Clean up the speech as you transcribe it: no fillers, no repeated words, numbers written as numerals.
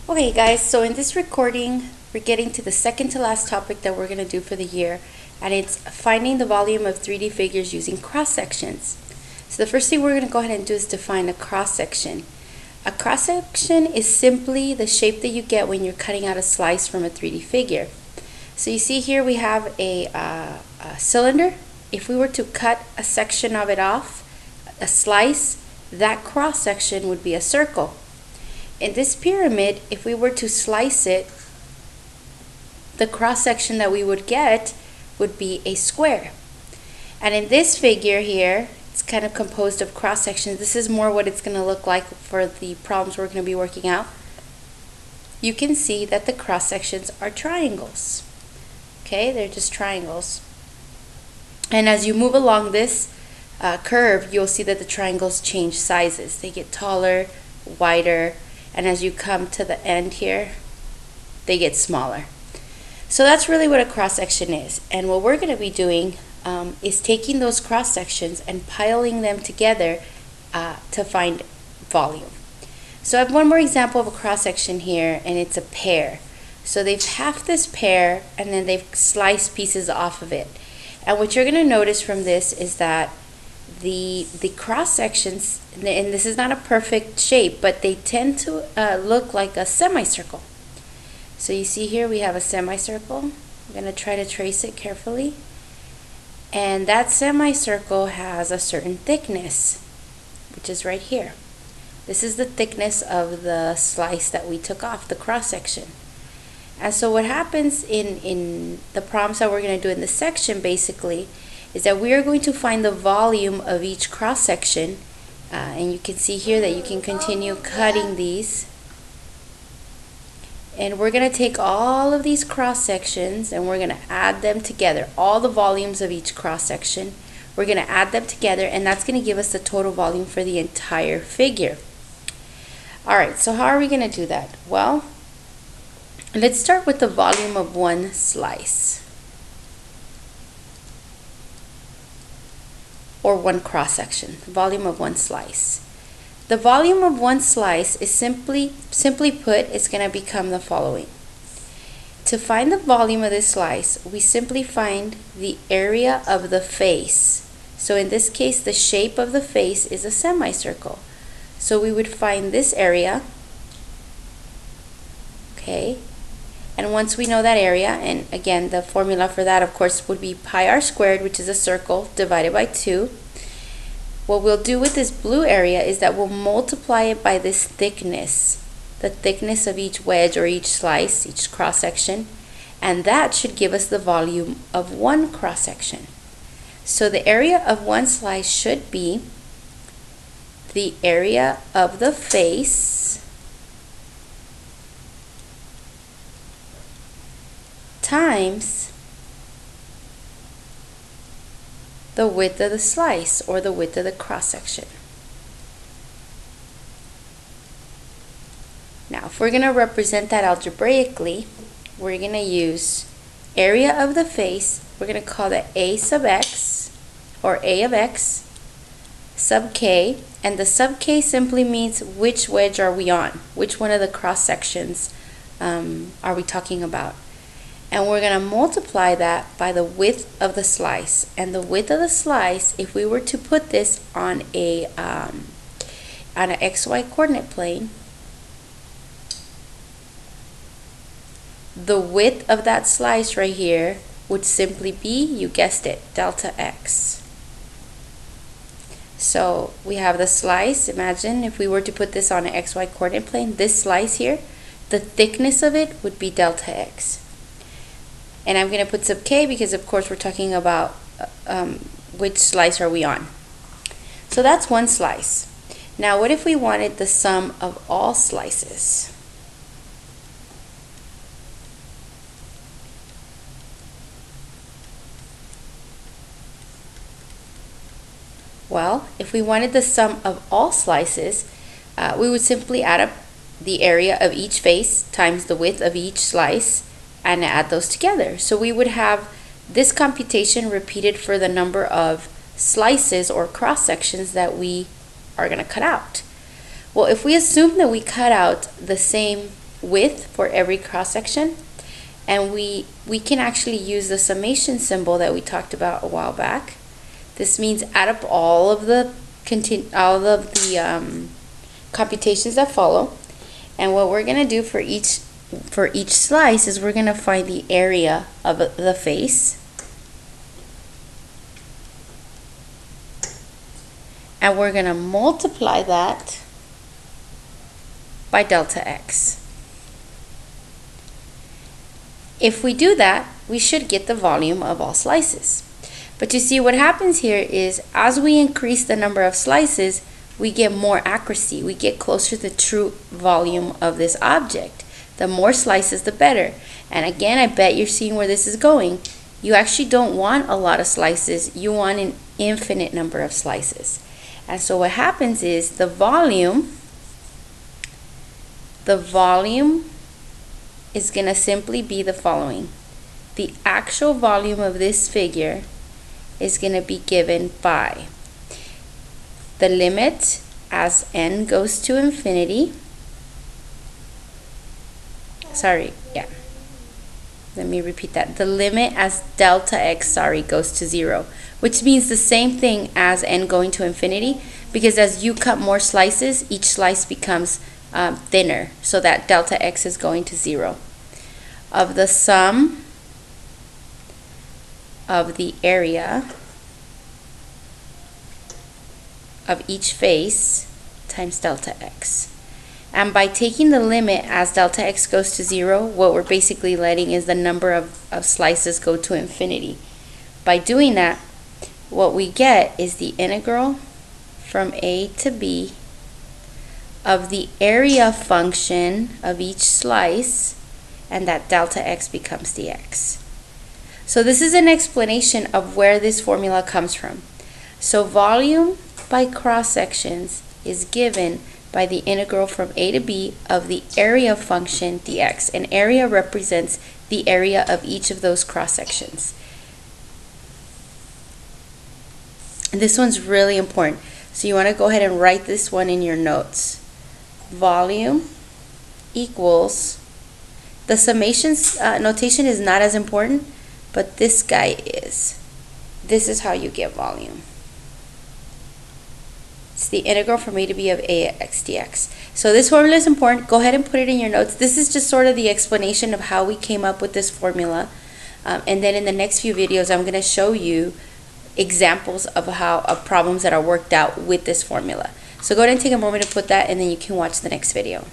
Okay guys, so in this recording, we're getting to the second to last topic that we're going to do for the year, and it's finding the volume of 3D figures using cross-sections. So the first thing we're going to go ahead and do is define a cross-section. A cross-section is simply the shape that you get when you're cutting out a slice from a 3D figure. So you see here we have a cylinder. If we were to cut a section of it off, a slice, that cross-section would be a circle. In this pyramid, if we were to slice it, the cross-section that we would get would be a square. And in this figure here, it's kind of composed of cross-sections. This is more what it's going to look like for the problems we're going to be working out. You can see that the cross-sections are triangles. Okay, they're just triangles. And as you move along this curve, you'll see that the triangles change sizes. They get taller, wider, and as you come to the end here, they get smaller. So that's really what a cross-section is. And what we're going to be doing is taking those cross-sections and piling them together to find volume. So I have one more example of a cross-section here, and it's a pear. So they've halved this pear, and then they've sliced pieces off of it. And what you're going to notice from this is that the cross sections, and this is not a perfect shape, but they tend to look like a semicircle. So you see here we have a semicircle. I'm going to try to trace it carefully. And that semicircle has a certain thickness, which is right here. This is the thickness of the slice that we took off, the cross section. And so what happens in the problems that we're going to do in this section basically is that we are going to find the volume of each cross section, and you can see here that you can continue cutting these, and we're going to take all of these cross sections and we're going to add them together, all the volumes of each cross section. We're going to add them together, and that's going to give us the total volume for the entire figure. Alright, so how are we going to do that? Well, let's start with the volume of one slice, or one cross-section, the volume of one slice. The volume of one slice is simply put, it's going to become the following. To find the volume of this slice, we simply find the area of the face. So in this case, the shape of the face is a semicircle. So we would find this area, okay? And once we know that area, and again, the formula for that, of course, would be pi r squared, which is a circle, divided by 2. What we'll do with this blue area is that we'll multiply it by this thickness, the thickness of each wedge or each slice, each cross-section, and that should give us the volume of one cross-section. So the area of one slice should be the area of the face times the width of the slice, or the width of the cross-section. Now, if we're going to represent that algebraically, we're going to use area of the face. We're going to call that A sub x, or A of x, sub k, and the sub k simply means which wedge are we on, which one of the cross-sections are we talking about. And we're going to multiply that by the width of the slice. And the width of the slice, if we were to put this on an xy coordinate plane, the width of that slice right here would simply be, you guessed it, delta x. So we have the slice. Imagine if we were to put this on an xy coordinate plane, this slice here, the thickness of it would be delta x. And I'm going to put sub k because, of course, we're talking about which slice are we on. So that's one slice. Now, what if we wanted the sum of all slices? Well, if we wanted the sum of all slices, we would simply add up the area of each face times the width of each slice and add those together. So we would have this computation repeated for the number of slices or cross sections that we are going to cut out. Well, if we assume that we cut out the same width for every cross-section, and we can actually use the summation symbol that we talked about a while back. This means add up all of the computations that follow, and what we're going to do for each slice is we're going to find the area of the face, and we're going to multiply that by delta x. If we do that, we should get the volume of all slices. But you see, what happens here is as we increase the number of slices, we get more accuracy. We get closer to the true volume of this object. The more slices, the better. And again, I bet you're seeing where this is going. You actually don't want a lot of slices. You want an infinite number of slices. And so what happens is the volume is going to simply be the following. The actual volume of this figure is going to be given by the limit as n goes to infinity. Let me repeat that. The limit as delta x, goes to 0, which means the same thing as n going to infinity, because as you cut more slices, each slice becomes thinner, so that delta x is going to 0. Of the sum of the area of each face times delta x. And by taking the limit as delta x goes to 0, what we're basically letting is the number of slices go to infinity. By doing that, what we get is the integral from a to b of the area function of each slice, and that delta x becomes dx. So this is an explanation of where this formula comes from. So volume by cross sections is given by the integral from a to b of the area function dx, and area represents the area of each of those cross sections. And this one's really important, so you want to go ahead and write this one in your notes. Volume equals, the summation notation is not as important, but this guy is. This is how you get volume. It's the integral from a to b of ax dx. So this formula is important. Go ahead and put it in your notes. This is just sort of the explanation of how we came up with this formula. And then in the next few videos, I'm going to show you examples of problems that are worked out with this formula. So go ahead and take a moment to put that, and then you can watch the next video.